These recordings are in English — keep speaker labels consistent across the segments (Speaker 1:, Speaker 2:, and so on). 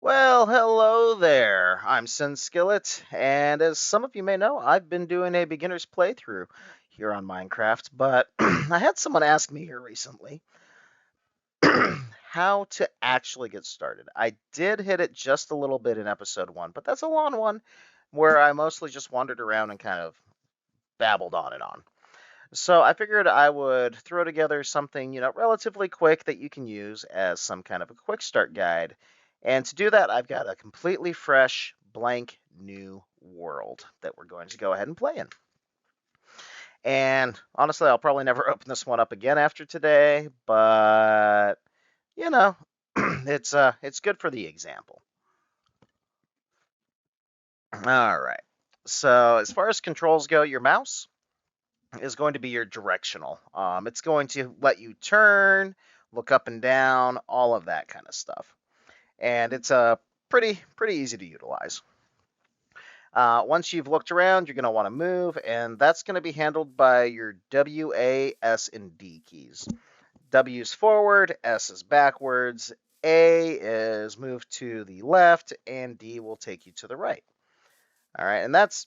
Speaker 1: Well, hello there. I'm Sin Skillet, and as some of you may know, I've been doing a beginner's playthrough here on Minecraft, but I had someone ask me here recently how to actually get started. I did hit it just a little bit in episode 1, but that's a long one where I mostly just wandered around and kind of babbled on and on. So I figured I would throw together something, relatively quick that you can use as some kind of a quick start guide. And to do that, I've got a completely fresh, blank, new world that we're going to go ahead and play in. And honestly, I'll probably never open this one up again after today, but you know, it's good for the example. All right. So as far as controls go, your mouse is going to be your directional. It's going to let you turn, look up and down, all of that kind of stuff. And it's pretty easy to utilize. Once you've looked around, you're going to want to move, and that's going to be handled by your W, A, S, and D keys. W is forward, S is backwards, A is move to the left, and D will take you to the right. All right, and that's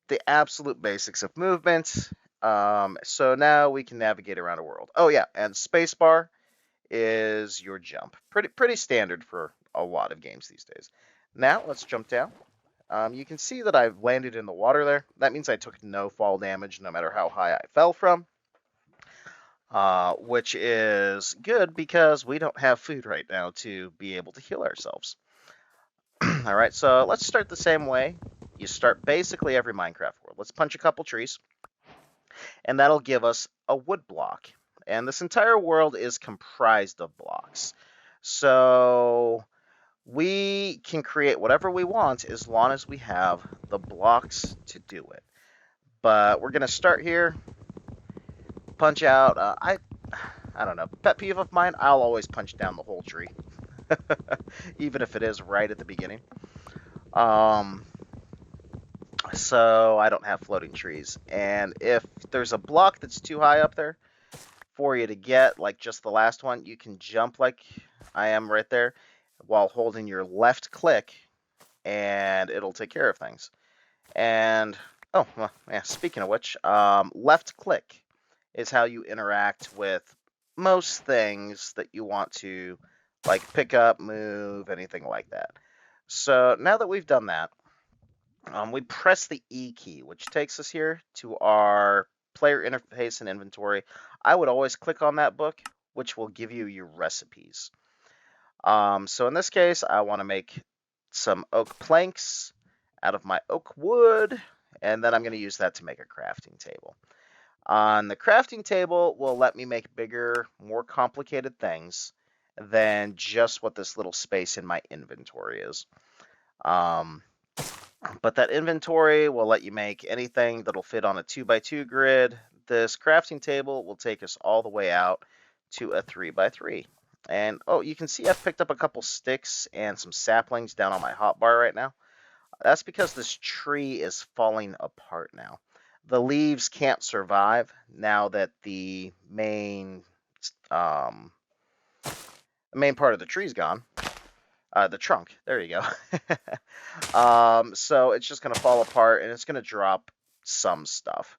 Speaker 1: the absolute basics of movement. So now we can navigate around a world. Oh yeah, and spacebar is your jump. Pretty standard for a lot of games these days. Now let's jump down. You can see that I've landed in the water there. That means I took no fall damage no matter how high I fell from, which is good because we don't have food right now to be able to heal ourselves. All right, so let's start the same way. You start basically every Minecraft world. Let's punch a couple trees, and that'll give us a wood block. And this entire world is comprised of blocks. So we can create whatever we want as long as we have the blocks to do it. But we're going to start here, punch out. I don't know, pet peeve of mine, I'll always punch down the whole tree, even if it is right at the beginning. Um, so I don't have floating trees. And if there's a block that's too high up there for you to get, like just the last one, you can jump like I am right there while holding your left click, and it'll take care of things. And oh, well, yeah, speaking of which, left click is how you interact with most things that you want to, like pick up, move, anything like that. So now that we've done that, we press the E key, which takes us here to our player interface and inventory. I would always click on that book, which will give you your recipes. So in this case, I want to make some oak planks out of my oak wood, and then I'm going to use that to make a crafting table. On the crafting table will let me make bigger, more complicated things than just what this little space in my inventory is. But that inventory will let you make anything that'll fit on a 2x2 grid. This crafting table will take us all the way out to a 3x3. And oh, you can see I've picked up a couple sticks and some saplings down on my hotbar right now. That's because this tree is falling apart now. The leaves can't survive now that the main part of the tree's gone. The trunk. There you go. So it's just going to fall apart and it's going to drop some stuff.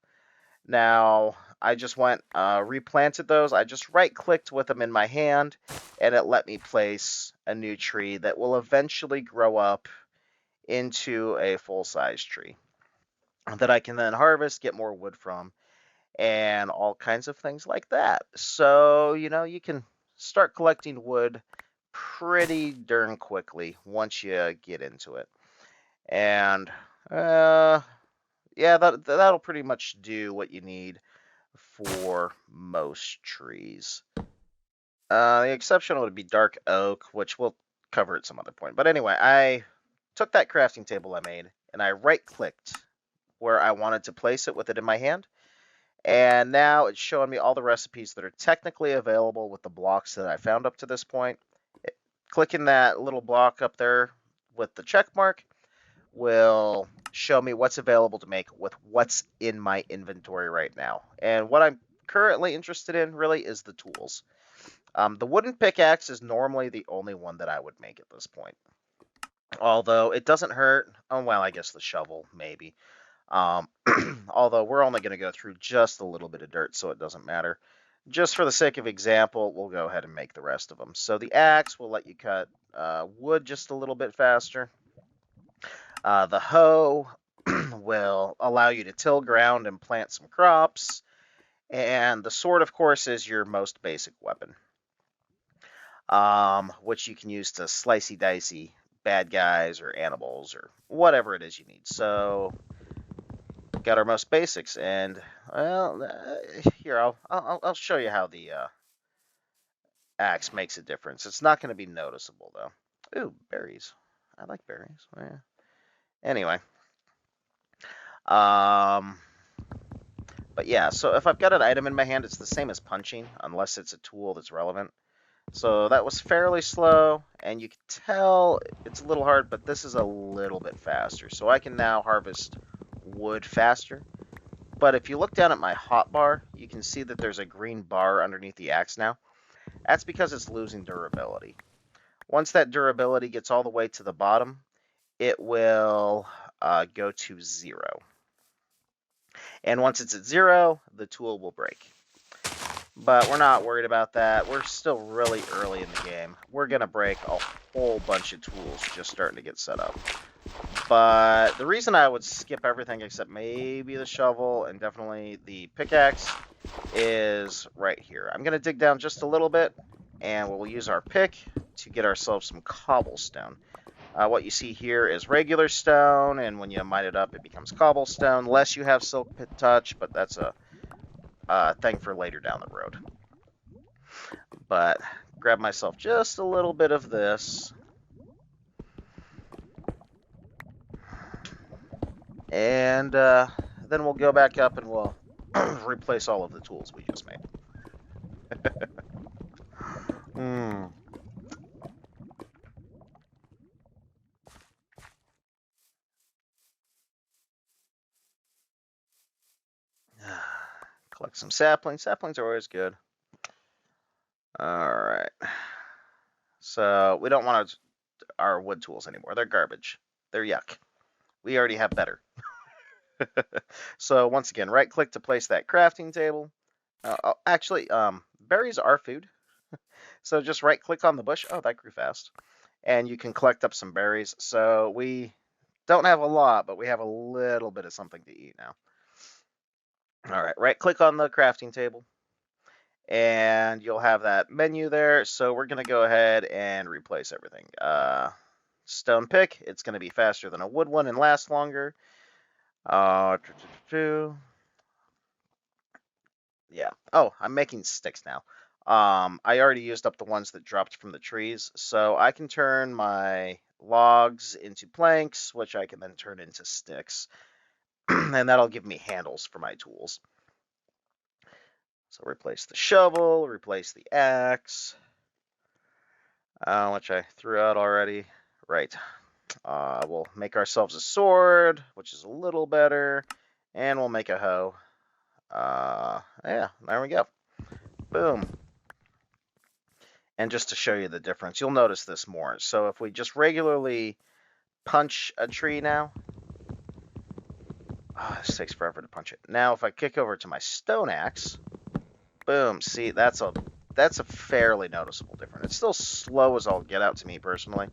Speaker 1: Now, I just went, replanted those. I just right-clicked with them in my hand, and it let me place a new tree that will eventually grow up into a full-size tree that I can then harvest, get more wood from, and all kinds of things like that. So, you can start collecting wood pretty darn quickly once you get into it. And yeah, that'll pretty much do what you need for most trees. The exception would be dark oak, which we'll cover at some other point. But anyway, I took that crafting table I made and I right-clicked where I wanted to place it with it in my hand. And now it's showing me all the recipes that are technically available with the blocks that I found up to this point. Clicking that little block up there with the check mark will show me what's available to make with what's in my inventory right now. And what I'm currently interested in really is the tools. The wooden pickaxe is normally the only one that I would make at this point. Although it doesn't hurt. Oh, well, I guess the shovel, maybe. Um, although we're only going to go through just a little bit of dirt, so it doesn't matter. Just for the sake of example, we'll go ahead and make the rest of them. So the axe will let you cut wood just a little bit faster. The hoe will allow you to till ground and plant some crops. And the sword, of course, is your most basic weapon, which you can use to slicey dicey bad guys or animals or whatever it is you need. So got our most basics, and well, here I'll show you how the axe makes a difference. It's not going to be noticeable though. Ooh, berries. I like berries. Yeah. Anyway, um, but yeah. So if I've got an item in my hand, it's the same as punching, unless it's a tool that's relevant. So that was fairly slow, and you can tell it's a little hard, but this is a little bit faster. So I can now harvest wood faster. But if you look down at my hotbar, you can see that there's a green bar underneath the axe now. That's because it's losing durability. Once that durability gets all the way to the bottom, it will go to 0. And once it's at 0, the tool will break. But we're not worried about that. We're still really early in the game. We're going to break a whole bunch of tools just starting to get set up. But the reason I would skip everything except maybe the shovel and definitely the pickaxe is right here. I'm going to dig down just a little bit, and we'll use our pick to get ourselves some cobblestone. What you see here is regular stone, and when you mine it up, it becomes cobblestone, unless you have silk pit touch, but that's a thing for later down the road. But grab myself just a little bit of this. And then we'll go back up and we'll replace all of the tools we just made. Hmm. Collect some saplings. Saplings are always good. All right. So we don't want our wood tools anymore. They're garbage. They're yuck. We already have better. So once again, right click to place that crafting table. Actually, berries are food. So just right click on the bush. Oh, that grew fast. And you can collect up some berries. So we don't have a lot, but we have a little bit of something to eat now. All right, right click on the crafting table and you'll have that menu there. So we're going to go ahead and replace everything. Stone pick, it's going to be faster than a wood one and last longer. Yeah. Oh, I'm making sticks now. I already used up the ones that dropped from the trees, so I can turn my logs into planks, which I can then turn into sticks, and that'll give me handles for my tools. So replace the shovel, replace the axe, which I threw out already. Right. We'll make ourselves a sword, which is a little better, and we'll make a hoe. Yeah, there we go. Boom. And just to show you the difference, you'll notice this more. So if we just regularly punch a tree now, this takes forever to punch it. Now if I kick over to my stone axe, boom, see, that's a fairly noticeable difference. It's still slow as all get out to me personally,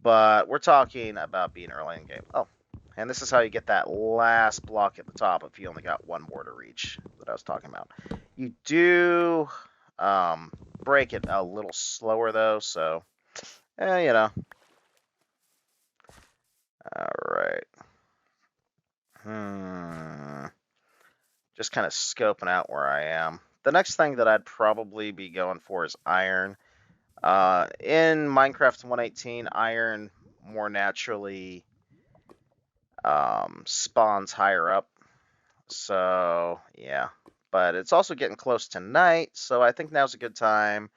Speaker 1: but we're talking about being early in the game. Oh, and this is how you get that last block at the top if you only got one more to reach that I was talking about. You do break it a little slower though, so you know. All right. Just kind of scoping out where I am. The next thing that I'd probably be going for is iron. In Minecraft 1.18, iron more naturally spawns higher up. So, yeah. But it's also getting close to night, so I think now's a good time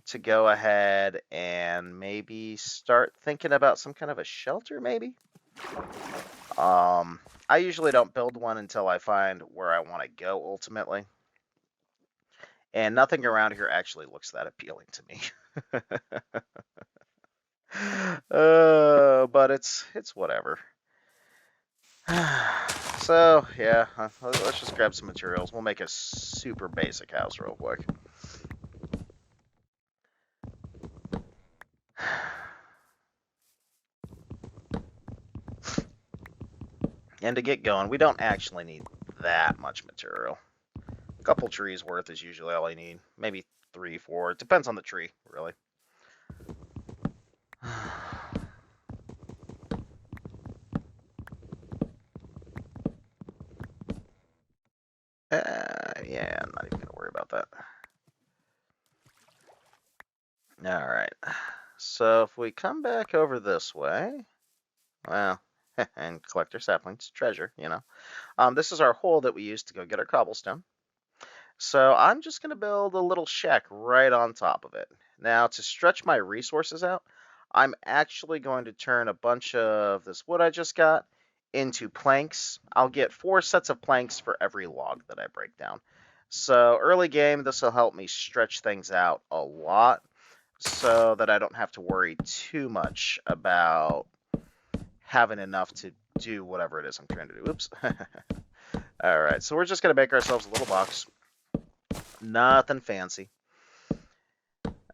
Speaker 1: to go ahead and maybe start thinking about some kind of a shelter, maybe? I usually don't build one until I find where I want to go ultimately. And nothing around here actually looks that appealing to me. but it's whatever. So, yeah, let's just grab some materials. We'll make a super basic house real quick. And to get going, we don't actually need that much material. A couple trees worth is usually all I need. Maybe 3, 4. It depends on the tree, really. Yeah, I'm not even going to worry about that. All right. So if we come back over this way, well, and collect our saplings, treasure, you know. This is our hole that we used to go get our cobblestone. So I'm just going to build a little shack right on top of it. Now, to stretch my resources out, I'm actually going to turn a bunch of this wood I just got into planks. I'll get 4 sets of planks for every log that I break down. So early game, this will help me stretch things out a lot so that I don't have to worry too much about having enough to do whatever it is I'm trying to do. Oops. All right, so we're just going to make ourselves a little box. Nothing fancy.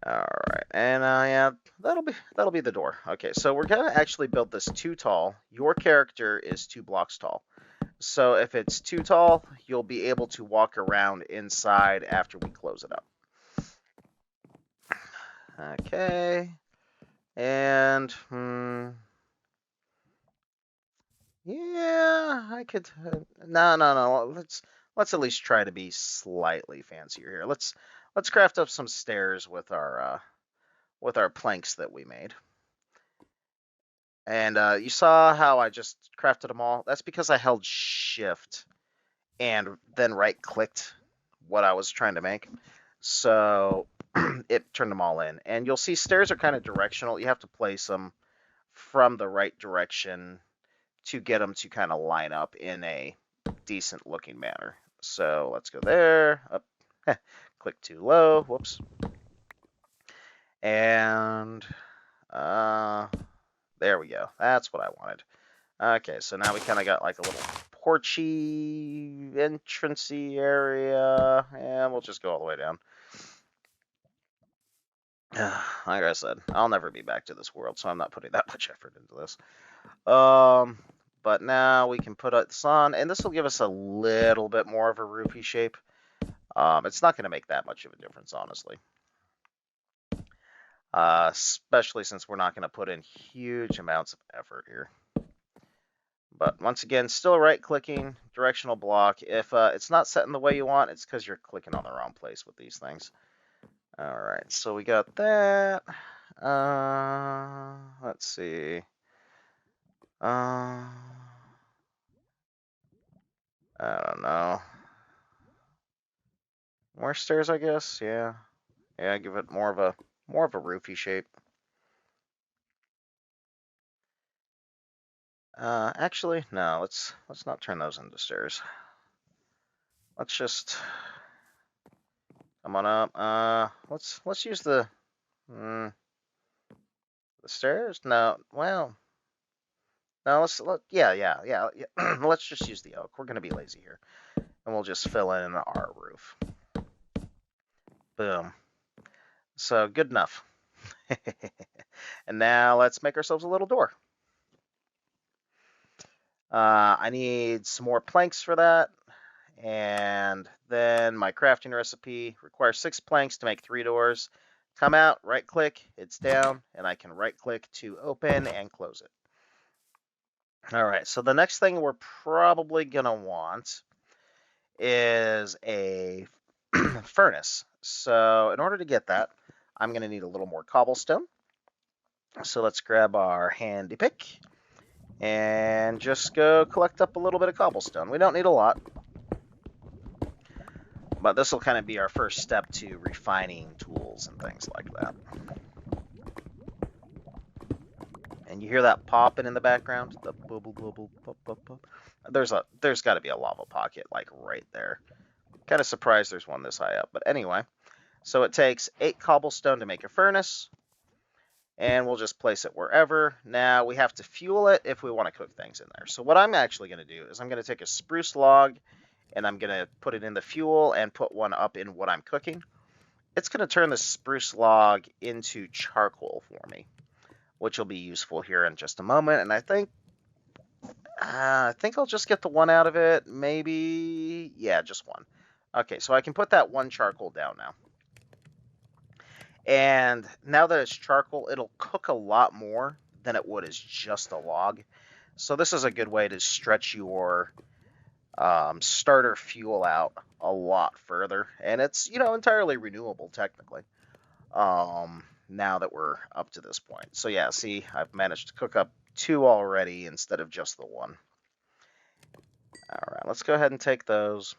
Speaker 1: All right, and yeah, that'll be the door. Okay, so we're gonna actually build this too tall. Your character is 2 blocks tall, so if it's too tall, you'll be able to walk around inside after we close it up. Okay, and yeah, I could. No. Let's at least try to be slightly fancier here. Let's craft up some stairs with our planks that we made. And you saw how I just crafted them all? That's because I held shift and then right-clicked what I was trying to make. So it turned them all in. And you'll see stairs are kind of directional. You have to place them from the right direction to get them to kind of line up in a decent-looking manner. So let's go there. Up. Click too low. Whoops. And there we go. That's what I wanted. Okay, so now we kind of got like a little porchy entrancey area, and we'll just go all the way down. Like I said, I'll never be back to this world, so I'm not putting that much effort into this. But now we can put this on, and this will give us a little bit more of a roofy shape. It's not going to make that much of a difference, honestly. Especially since we're not going to put in huge amounts of effort here. But once again, still right-clicking, directional block. If it's not set in the way you want, it's because you're clicking on the wrong place with these things. All right, so we got that. Let's see. I don't know. More stairs, I guess. Yeah, give it more of a roofy shape. Actually, no. Let's not turn those into stairs. Let's just come on up. Let's use the stairs. No, well, no. Yeah. Let's just use the oak. We're gonna be lazy here, and we'll just fill in our roof. Boom. So good enough. And now let's make ourselves a little door. I need some more planks for that. And then my crafting recipe requires 6 planks to make 3 doors. Come out, right click, it's down, and I can right click to open and close it. All right, so the next thing we're probably gonna want is a furnace. So in order to get that, I'm gonna need a little more cobblestone. So let's grab our handy pick and just go collect up a little bit of cobblestone. We don't need a lot, but this will kind of be our first step to refining tools and things like that. And you hear that popping in the background? The bubble, bubble, pop, pop, pop. There's got to be a lava pocket like right there. Kind of surprised there's one this high up, but anyway. So it takes 8 cobblestone to make a furnace, and we'll just place it wherever. Now we have to fuel it if we want to cook things in there. So what I'm actually going to do is I'm going to take a spruce log and I'm going to put it in the fuel and put one up in what I'm cooking. It's going to turn the spruce log into charcoal for me, which will be useful here in just a moment. And I think I'll just get the one out of it. Maybe, yeah, just one. Okay, so I can put that one charcoal down now. And now that it's charcoal, it'll cook a lot more than it would as just a log. So this is a good way to stretch your starter fuel out a lot further. And it's, entirely renewable technically. Now that we're up to this point. So yeah, see, I've managed to cook up 2 already instead of just the 1. All right, let's go ahead and take those.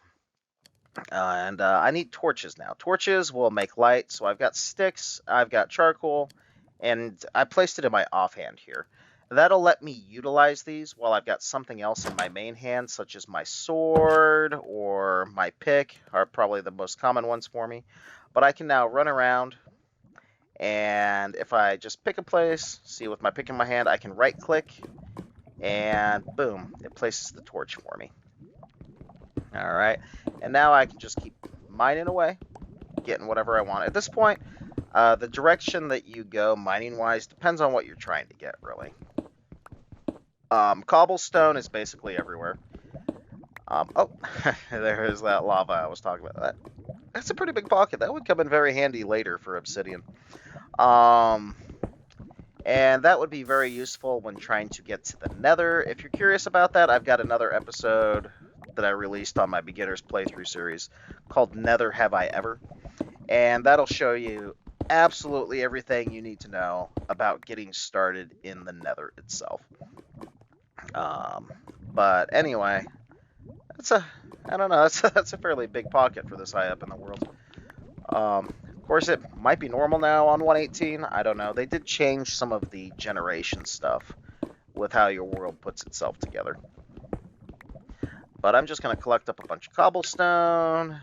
Speaker 1: And I need torches now. Torches will make light, so I've got sticks, I've got charcoal, and I placed it in my offhand here. That'll let me utilize these while I've got something else in my main hand, such as my sword or my pick, are probably the most common ones for me. But I can now run around, and if I just pick a place, see with my pick in my hand, I can right-click, and boom, it places the torch for me. All right, and now I can just keep mining away, getting whatever I want. At this point, the direction that you go mining-wise depends on what you're trying to get, really. Cobblestone is basically everywhere. Oh, there is that lava I was talking about. That's a pretty big pocket. That would come in very handy later for obsidian. And that would be very useful when trying to get to the nether. If you're curious about that, I've got another episode that I released on my beginner's playthrough series called Nether Have I Ever, and that'll show you absolutely everything you need to know about getting started in the nether itself. But anyway, I don't know, that's a fairly big pocket for this high up in the world. Of course, it might be normal now on 118. I don't know. They did change some of the generation stuff with how your world puts itself together. But I'm just going to collect up a bunch of cobblestone.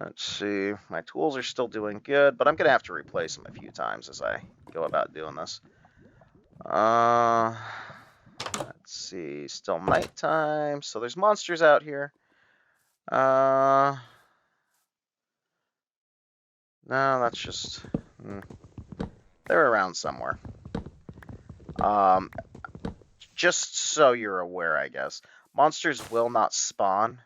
Speaker 1: Let's see. My tools are still doing good, but I'm going to have to replace them a few times as I go about doing this. Let's see. Still nighttime, so there's monsters out here. No, that's just... they're around somewhere. Just so you're aware, I guess, monsters will not spawn,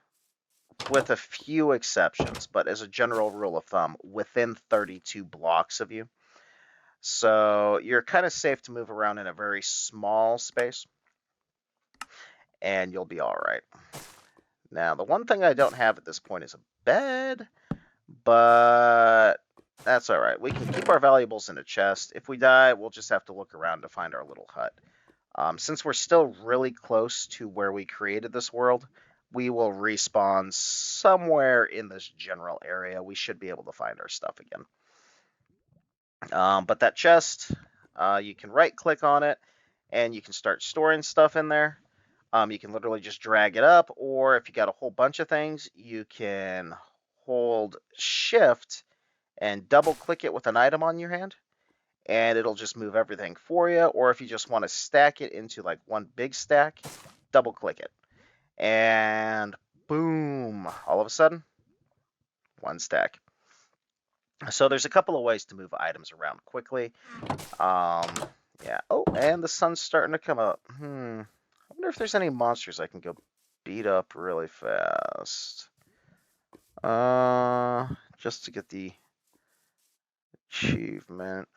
Speaker 1: with a few exceptions, but as a general rule of thumb, within 32 blocks of you. So you're kind of safe to move around in a very small space, and you'll be all right. Now, the one thing I don't have at this point is a bed, but that's all right. We can keep our valuables in a chest. If we die, we'll just have to look around to find our little hut. Since we're still really close to where we created this world, we will respawn somewhere in this general area. We should be able to find our stuff again. But that chest, you can right-click on it, and you can start storing stuff in there. You can literally just drag it up, or if you got a whole bunch of things, you can hold Shift and double-click it with an item on your hand, and it'll just move everything for you. Or if you just want to stack it into like one big stack, double-click it. And boom, all of a sudden, one stack. So there's a couple of ways to move items around quickly. Yeah. Oh, and the sun's starting to come up. I wonder if there's any monsters I can go beat up really fast. Just to get the achievement.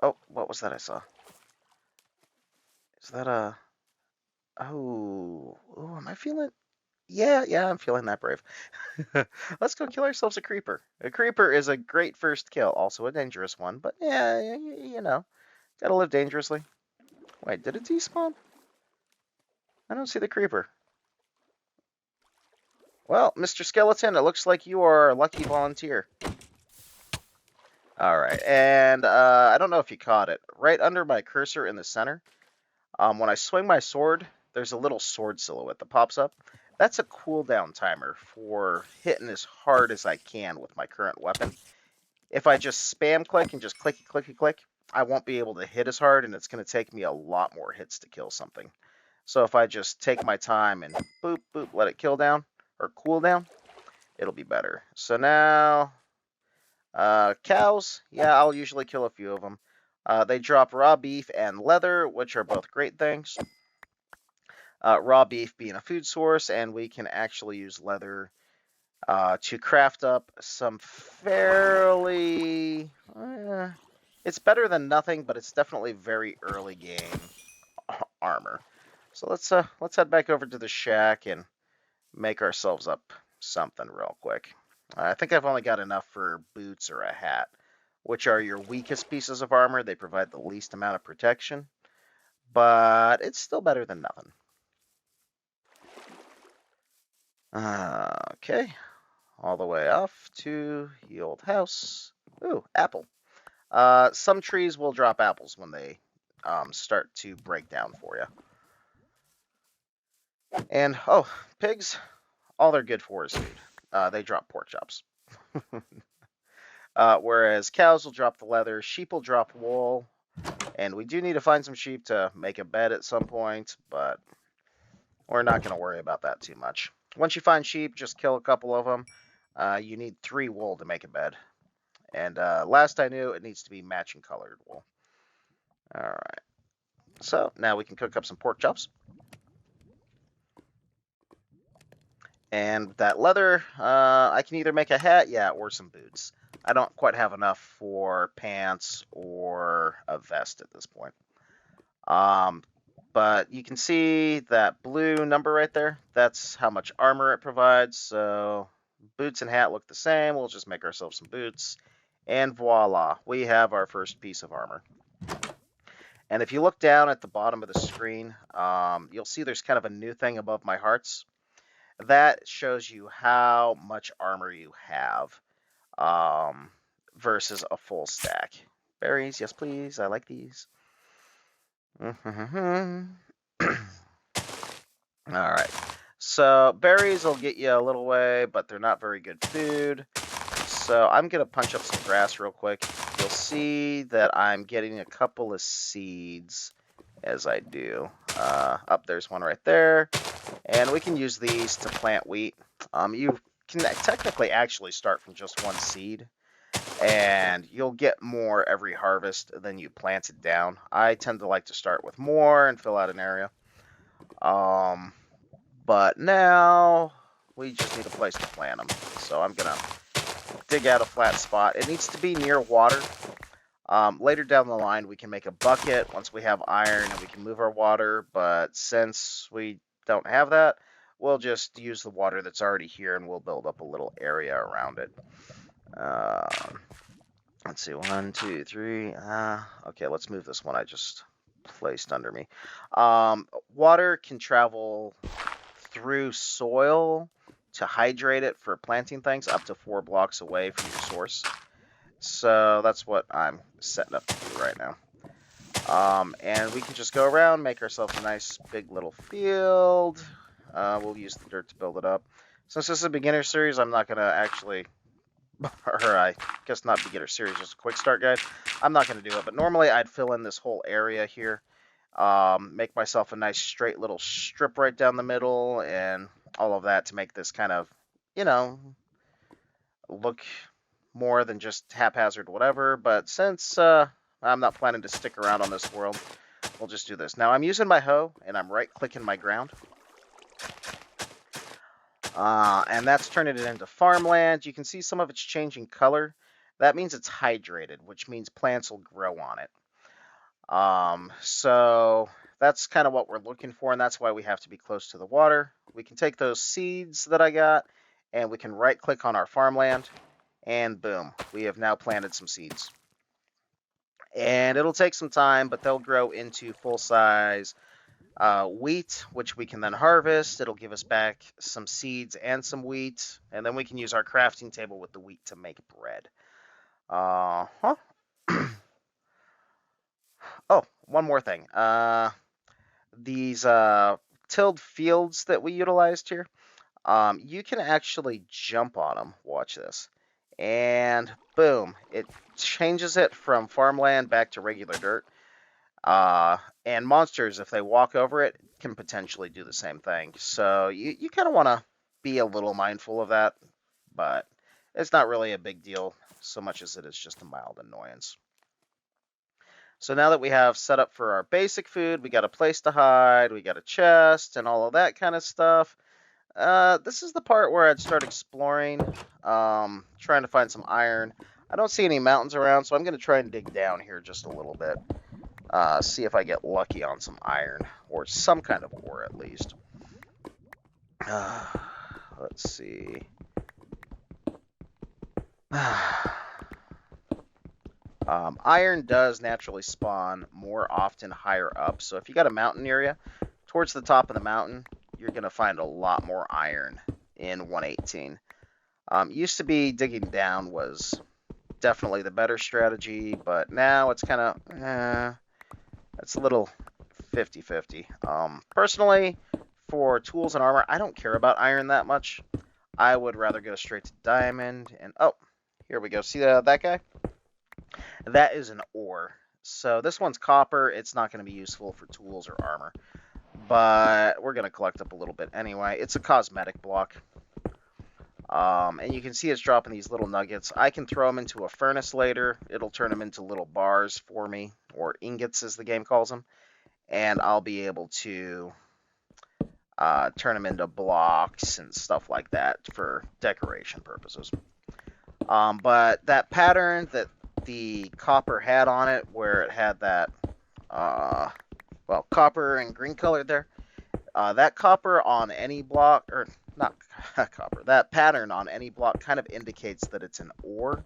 Speaker 1: Oh, what was that I saw? Is that a... Oh, am I feeling... Yeah, I'm feeling that brave. Let's go kill ourselves a creeper. A creeper is a great first kill, also a dangerous one, but yeah, gotta live dangerously. Wait, did it despawn? I don't see the creeper. Well, Mr. Skeleton, it looks like you are a lucky volunteer. Alright, and I don't know if you caught it. Right under my cursor in the center, when I swing my sword, there's a little sword silhouette that pops up. That's a cooldown timer for hitting as hard as I can with my current weapon. If I just spam click and just clicky clicky click, I won't be able to hit as hard, and it's going to take me a lot more hits to kill something. So if I just take my time and boop boop let it kill down or cool down, it'll be better. So now cows, yeah, I'll usually kill a few of them. They drop raw beef and leather, which are both great things. Raw beef being a food source, and we can actually use leather to craft up some fairly. It's better than nothing, but it's definitely very early game armor. So let's head back over to the shack and make ourselves up something real quick. I think I've only got enough for boots or a hat, which are your weakest pieces of armor. They provide the least amount of protection, but it's still better than nothing. Okay, all the way off to the old house. Ooh, apple. Some trees will drop apples when they start to break down for you. And, oh, pigs, all they're good for is food. They drop pork chops. Whereas cows will drop the leather, sheep will drop wool, and we do need to find some sheep to make a bed at some point, but we're not going to worry about that too much. Once you find sheep, just kill a couple of them. You need 3 wool to make a bed. And last I knew, it needs to be matching colored wool. All right. So now we can cook up some pork chops. And that leather, I can either make a hat, yeah, or some boots. I don't quite have enough for pants or a vest at this point. But you can see that blue number right there. That's how much armor it provides. So boots and hat look the same. We'll just make ourselves some boots. And voila, we have our first piece of armor. And if you look down at the bottom of the screen, you'll see there's kind of a new thing above my hearts. That shows you how much armor you have versus a full stack. Berries, yes please, I like these. Alright, so berries will get you a little way, but they're not very good food. So I'm going to punch up some grass real quick. You'll see that I'm getting a couple of seeds as I do. Up there's one right there. And we can use these to plant wheat. You can technically actually start from just one seed, and you'll get more every harvest than you plant it down. I tend to like to start with more and fill out an area. But now we just need a place to plant them. So I'm going to dig out a flat spot. It needs to be near water. Later down the line, we can make a bucket once we have iron and we can move our water. But since we don't have that, we'll just use the water that's already here and we'll build up a little area around it. Let's see, 1, 2, 3. Okay, let's move this one I just placed under me. Water can travel through soil to hydrate it for planting things up to 4 blocks away from your source. So that's what I'm setting up to do right now. And we can just go around, make ourselves a nice big little field. We'll use the dirt to build it up. Since this is a beginner series, I'm not going to actually, or I guess not beginner series, just a quick start guide. I'm not going to do it, but normally I'd fill in this whole area here. Make myself a nice straight little strip right down the middle and all of that to make this kind of, look more than just haphazard whatever. But since I'm not planning to stick around on this world, we'll just do this. Now I'm using my hoe and I'm right clicking my ground. And that's turning it into farmland. You can see some of it's changing color. That means it's hydrated, which means plants will grow on it. So that's kind of what we're looking for, and that's why we have to be close to the water. We can take those seeds that I got, and we can right-click on our farmland, and boom, we have now planted some seeds. And it'll take some time, but they'll grow into full-size wheat, which we can then harvest. It'll give us back some seeds and some wheat, and then we can use our crafting table with the wheat to make bread. Oh, one more thing. These tilled fields that we utilized here, you can actually jump on them. Watch this. And boom, it changes it from farmland back to regular dirt. And monsters, if they walk over it, can potentially do the same thing. So you kind of want to be a little mindful of that, but it's not really a big deal so much as it is just a mild annoyance. So now that we have set up for our basic food, we got a place to hide, we got a chest, and all of that kind of stuff. This is the part where I'd start exploring, trying to find some iron. I don't see any mountains around, so I'm going to try and dig down here just a little bit. See if I get lucky on some iron, or some kind of ore at least. Let's see. Iron does naturally spawn more often higher up, so if you got a mountain area, towards the top of the mountain, you're going to find a lot more iron in 118. Used to be digging down was definitely the better strategy, but now it's kind of, it's a little 50-50. Personally, for tools and armor, I don't care about iron that much. I would rather go straight to diamond, and oh, here we go. See that guy? That is an ore. So this one's copper. It's not going to be useful for tools or armor, but we're going to collect up a little bit anyway. It's a cosmetic block. And you can see it's dropping these little nuggets. I can throw them into a furnace later. It'll turn them into little bars for me, or ingots as the game calls them. And I'll be able to turn them into blocks and stuff like that for decoration purposes. But that pattern that the copper had on it, where it had that, well, copper and green color there, that copper on any block, or not copper, that pattern on any block kind of indicates that it's an ore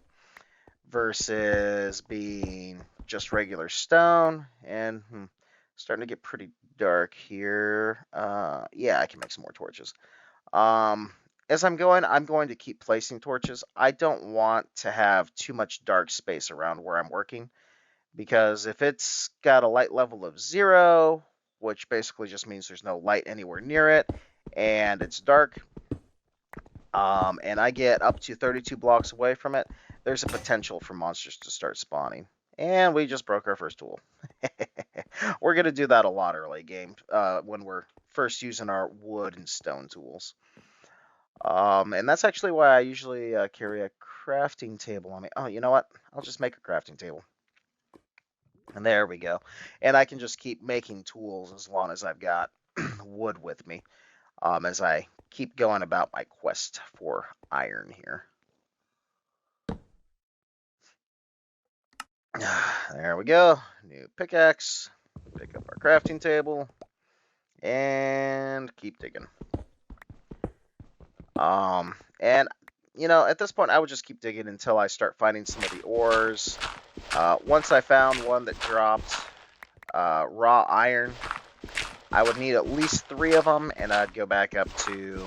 Speaker 1: versus being just regular stone. And starting to get pretty dark here. Yeah, I can make some more torches. As I'm going to keep placing torches. I don't want to have too much dark space around where I'm working, because if it's got a light level of 0, which basically just means there's no light anywhere near it, and it's dark, and I get up to 32 blocks away from it, there's a potential for monsters to start spawning. And we just broke our first tool. We're going to do that a lot early game, when we're first using our wood and stone tools. And that's actually why I usually carry a crafting table on me. Oh, you know what? I'll just make a crafting table. And there we go. And I can just keep making tools as long as I've got wood with me, as I keep going about my quest for iron here. There we go. New pickaxe. Pick up our crafting table. And keep digging. And, at this point, I would just keep digging until I start finding some of the ores. Once I found one that dropped raw iron, I would need at least 3 of them, and I'd go back up to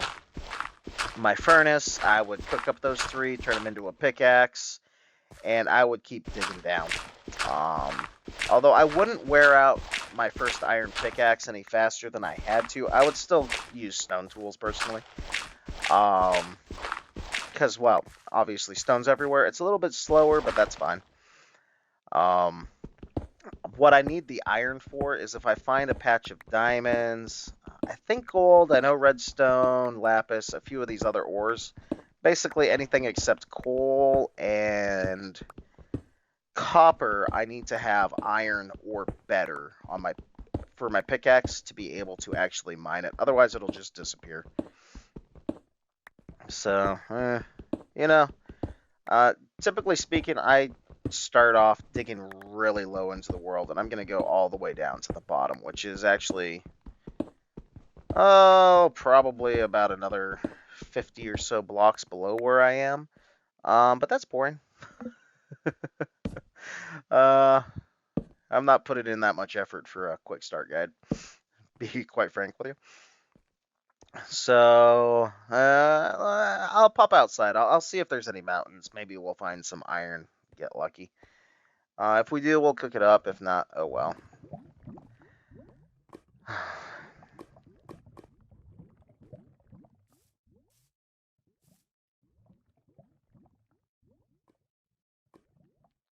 Speaker 1: my furnace. I would cook up those 3, turn them into a pickaxe, and I would keep digging down. Although I wouldn't wear out my first iron pickaxe any faster than I had to, I would still use stone tools personally. Because, well, obviously stone's everywhere. It's a little bit slower, but that's fine. What I need the iron for is if I find a patch of diamonds, I think gold, I know redstone, lapis, a few of these other ores. Basically anything except coal and copper, I need to have iron or better on for my pickaxe to be able to actually mine it. Otherwise, it'll just disappear. So, typically speaking, I start off digging really low into the world, and I'm going to go all the way down to the bottom, which is actually, probably about another 50 or so blocks below where I am. But that's boring. I'm not putting in that much effort for a quick start guide, be quite frank with you. So, I'll pop outside. I'll see if there's any mountains. Maybe we'll find some iron, get lucky. If we do, we'll cook it up. If not, oh well.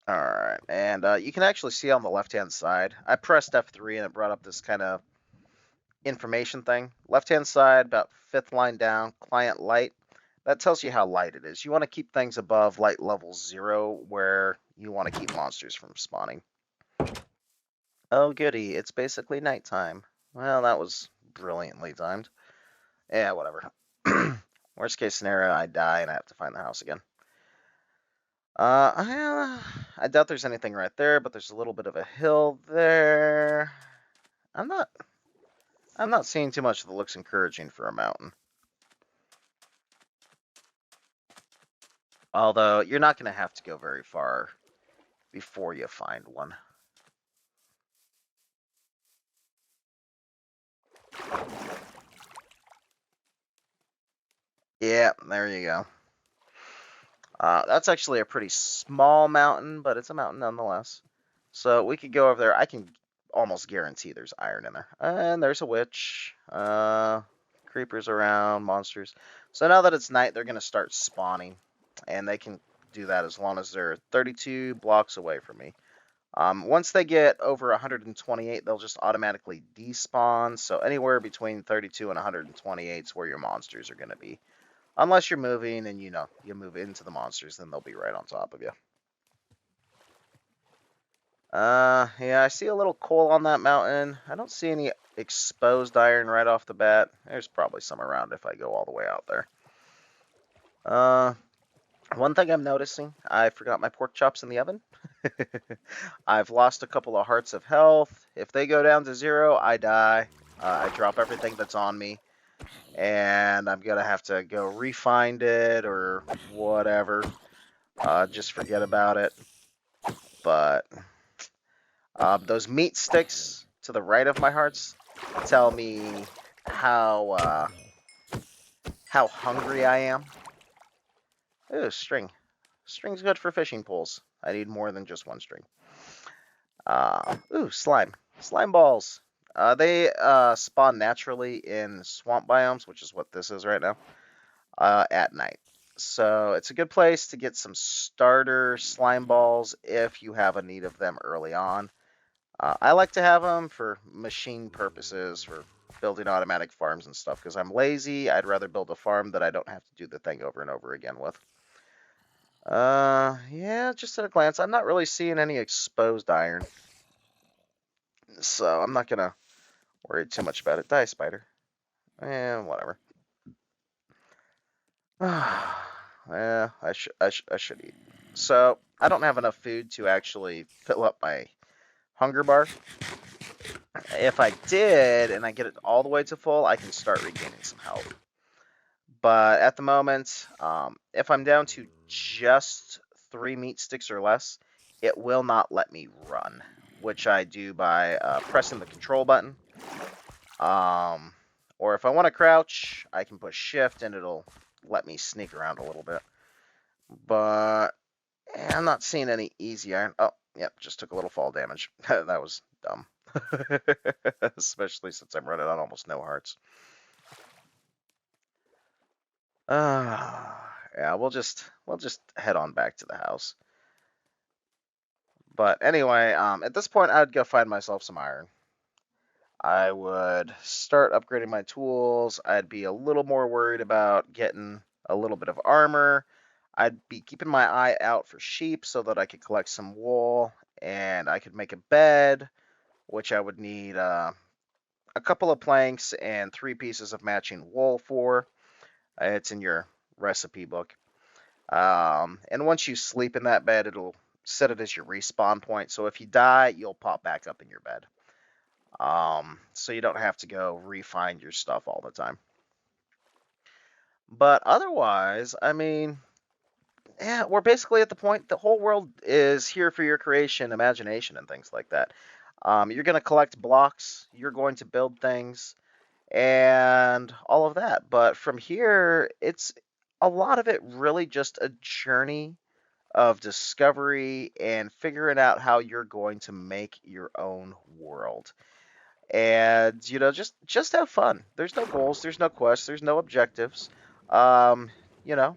Speaker 1: All right, and you can actually see on the left-hand side, I pressed F3 and it brought up this kind of information thing. Left-hand side, about fifth line down, client light. That tells you how light it is. You want to keep things above light level 0, where you want to keep monsters from spawning. Oh, goody, it's basically nighttime. Well, that was brilliantly timed. Yeah, whatever. Worst case scenario, I die and I have to find the house again. I doubt there's anything right there, but there's a little bit of a hill there. I'm not seeing too much that looks encouraging for a mountain. Although you're not going to have to go very far before you find one. Yeah, there you go. That's actually a pretty small mountain, but it's a mountain nonetheless. So we could go over there. I can almost guarantee there's iron in there. And there's a witch. Creepers around, monsters. So now that it's night, they're going to start spawning. And they can do that as long as they're 32 blocks away from me. Once they get over 128, they'll just automatically despawn. So anywhere between 32 and 128 is where your monsters are going to be. Unless you're moving and, you move into the monsters, then they'll be right on top of you. Yeah, I see a little coal on that mountain. I don't see any exposed iron right off the bat. There's probably some around if I go all the way out there. One thing I'm noticing, I forgot my pork chops in the oven. I've lost a couple of hearts of health. If they go down to 0, I die. I drop everything that's on me. And I'm going to have to go refind it or whatever. Just forget about it. But those meat sticks to the right of my hearts tell me how hungry I am. Ooh, string. String's good for fishing poles. I need more than just one string. Ooh, slime. Slime balls. They spawn naturally in swamp biomes, which is what this is right now, at night. So it's a good place to get some starter slime balls if you have a need of them early on. I like to have them for machine purposes, for building automatic farms and stuff, because I'm lazy. I'd rather build a farm that I don't have to do the thing over and over again with. Yeah, just at a glance, I'm not really seeing any exposed iron. So I'm not going to worry too much about it. Die, spider. Whatever. Yeah, I should eat. So I don't have enough food to actually fill up my hunger bar. If I did, and I get it all the way to full, I can start regaining some health. But at the moment, if I'm down to just 3 meat sticks or less, it will not let me run, which I do by pressing the control button. Or if I want to crouch, I can push shift and it'll let me sneak around a little bit. But I'm not seeing any easy iron. Oh, yep, just took a little fall damage. That was dumb. Especially since I'm running on almost no hearts. Yeah, we'll just head on back to the house. But anyway, at this point, I'd go find myself some iron. I would start upgrading my tools. I'd be a little more worried about getting a little bit of armor. I'd be keeping my eye out for sheep so that I could collect some wool and I could make a bed, which I would need a couple of planks and 3 pieces of matching wool for. It's in your recipe book. And once you sleep in that bed, it'll set it as your respawn point. So if you die, you'll pop back up in your bed. So you don't have to go re-find your stuff all the time. But otherwise, I mean, yeah, we're basically at the point the whole world is here for your creation, imagination, and things like that. You're going to collect blocks, you're going to build things, and all of that. But from here, it's a lot of it really just a journey of discovery and figuring out how you're going to make your own world. And just have fun. There's no goals, there's no quests, there's no objectives. Um, you know,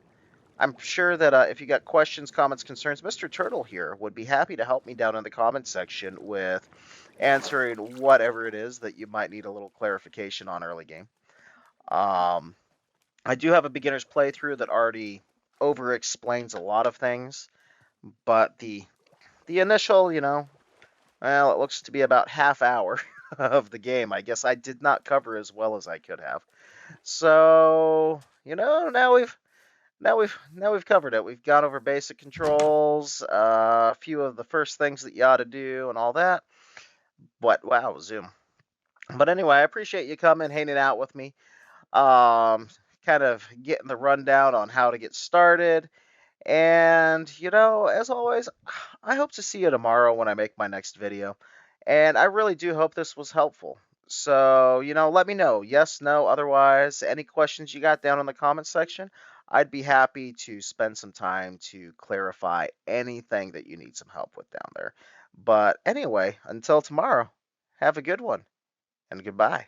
Speaker 1: I'm sure that if you got questions, comments, concerns, Mr. Turtle here would be happy to help me down in the comments section with answering whatever it is that you might need a little clarification on early game. Um, I do have a beginner's playthrough that already over explains a lot of things, but the initial, well, it looks to be about half hour of the game. I guess I did not cover as well as I could have. So, now we've covered it. We've gone over basic controls, a few of the first things that you ought to do, and all that. But wow, zoom. But anyway, I appreciate you coming, hanging out with me, um, kind of getting the rundown on how to get started. And, as always, I hope to see you tomorrow when I make my next video. And I really do hope this was helpful. So, let me know. Yes, no, otherwise, any questions you got down in the comments section, I'd be happy to spend some time to clarify anything that you need some help with down there. But anyway, until tomorrow, have a good one and goodbye.